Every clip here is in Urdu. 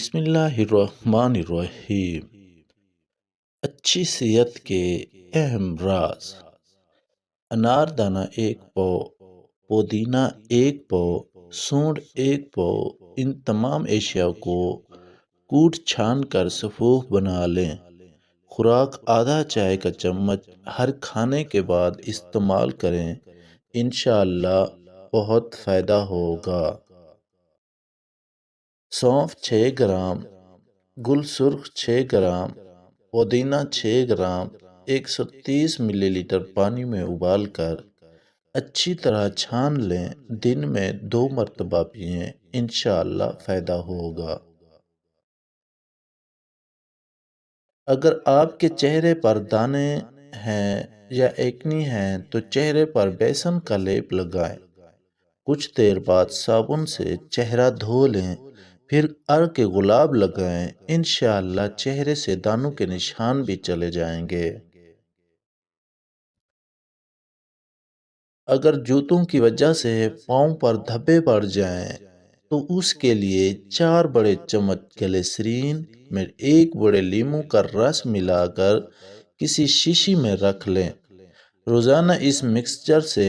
بسم اللہ الرحمن الرحیم۔ اچھی صحت کے اہم راز: انار دانہ 1 پو، پودینہ 1 پو، سونڈ 1 پو۔ ان تمام اشیاء کو کوٹ چھان کر سفوف بنا لیں۔ خوراک آدھا چائے کا چمچ ہر کھانے کے بعد استعمال کریں، انشاءاللہ بہت فائدہ ہوگا۔ سونف 6 گرام، گل سرخ 6 گرام، پودینہ 6 گرام 130 ملی لیٹر پانی میں ابال کر اچھی طرح چھان لیں۔ دن میں 2 مرتبہ پئیں، انشاءاللہ فائدہ ہوگا۔ اگر آپ کے چہرے پر دانے ہیں یا ایکنی ہے تو چہرے پر بیسن کا لیپ لگائیں۔ کچھ دیر بعد صابن سے چہرہ دھو لیں، پھر عرق گلاب لگائیں، انشاءاللہ چہرے سے دانوں کے نشان بھی چلے جائیں گے۔ اگر جوتوں کی وجہ سے پاؤں پر دھبے پڑ جائیں تو اس کے لیے 4 بڑے چمچ گلیسرین میں 1 بڑے لیموں کا رس ملا کر کسی شیشی میں رکھ لیں۔ روزانہ اس مکسچر سے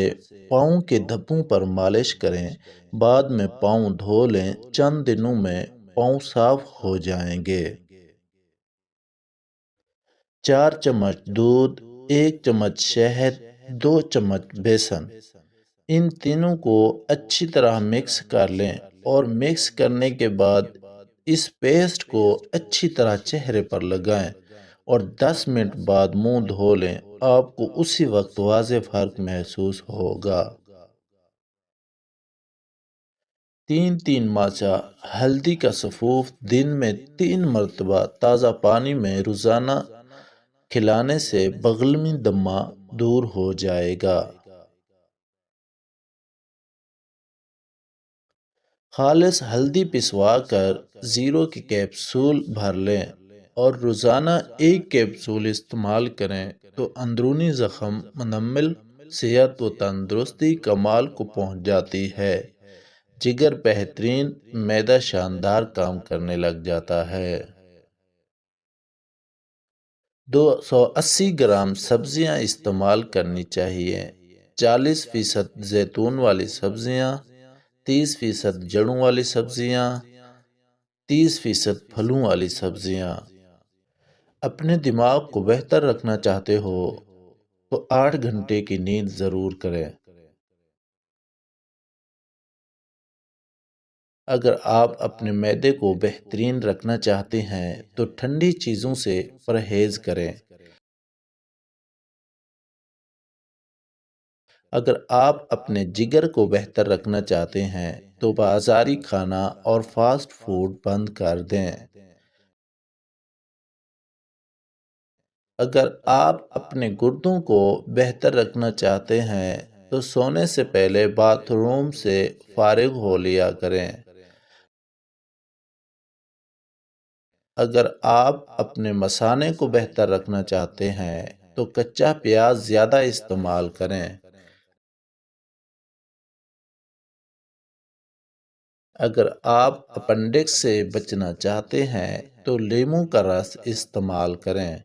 پاؤں کے دھبوں پر مالش کریں، بعد میں پاؤں دھو لیں، چند دنوں میں پاؤں صاف ہو جائیں گے۔ 4 چمچ دودھ، 1 چمچ شہد، 2 چمچ بیسن، ان تینوں کو اچھی طرح مکس کر لیں اور مکس کرنے کے بعد اس پیسٹ کو اچھی طرح چہرے پر لگائیں اور 10 منٹ بعد منہ دھو لیں۔ آپ کو اسی وقت واضح فرق محسوس ہوگا۔ 3 ماچا ہلدی کا سفوف دن میں 3 مرتبہ تازہ پانی میں روزانہ کھلانے سے بغلمی دمہ دور ہو جائے گا۔ خالص ہلدی پسوا کر 0 کی کیپسول بھر لیں اور روزانہ 1 کیپسول استعمال کریں تو اندرونی زخم منمل صحت و تندرستی کمال کو پہنچ جاتی ہے۔ جگر بہترین، معدہ شاندار کام کرنے لگ جاتا ہے۔ 280 گرام سبزیاں استعمال کرنی چاہیے۔ 40% زیتون والی سبزیاں، 30% جڑوں والی سبزیاں، 30% پھلوں والی سبزیاں۔ اپنے دماغ کو بہتر رکھنا چاہتے ہو تو 8 گھنٹے کی نیند ضرور کریں۔ اگر آپ اپنے معدے کو بہترین رکھنا چاہتے ہیں تو ٹھنڈی چیزوں سے پرہیز کریں۔ اگر آپ اپنے جگر کو بہتر رکھنا چاہتے ہیں تو بازاری کھانا اور فاسٹ فوڈ بند کر دیں۔ اگر آپ اپنے گردوں کو بہتر رکھنا چاہتے ہیں تو سونے سے پہلے باتھ روم سے فارغ ہو لیا کریں۔ اگر آپ اپنے مثانے کو بہتر رکھنا چاہتے ہیں تو کچا پیاز زیادہ استعمال کریں۔ اگر آپ اپنڈکس سے بچنا چاہتے ہیں تو لیموں کا رس استعمال کریں۔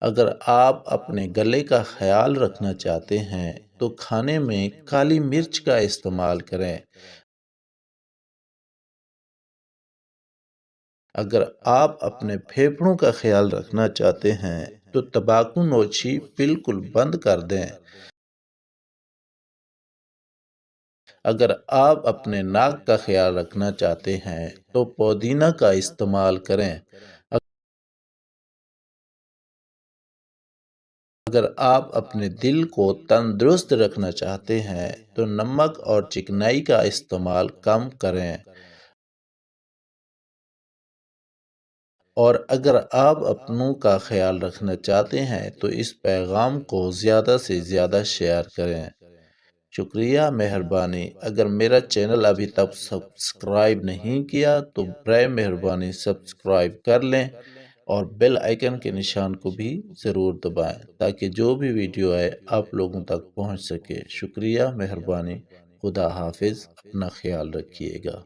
اگر آپ اپنے گلے کا خیال رکھنا چاہتے ہیں تو کھانے میں کالی مرچ کا استعمال کریں۔ اگر آپ اپنے پھیپھڑوں کا خیال رکھنا چاہتے ہیں تو تمباکو نوشی بالکل بند کر دیں۔ اگر آپ اپنے ناک کا خیال رکھنا چاہتے ہیں تو پودینہ کا استعمال کریں۔ اگر آپ اپنے دل کو تندرست رکھنا چاہتے ہیں تو نمک اور چکنائی کا استعمال کم کریں۔ اور اگر آپ اپنوں کا خیال رکھنا چاہتے ہیں تو اس پیغام کو زیادہ سے زیادہ شیئر کریں۔ شکریہ، مہربانی۔ اگر میرا چینل ابھی تک سبسکرائب نہیں کیا تو برائے مہربانی سبسکرائب کر لیں اور بیل آئیکن کے نشان کو بھی ضرور دبائیں تاکہ جو بھی ویڈیو آئے آپ لوگوں تک پہنچ سکے۔ شکریہ، مہربانی۔ خدا حافظ، اپنا خیال رکھیے گا۔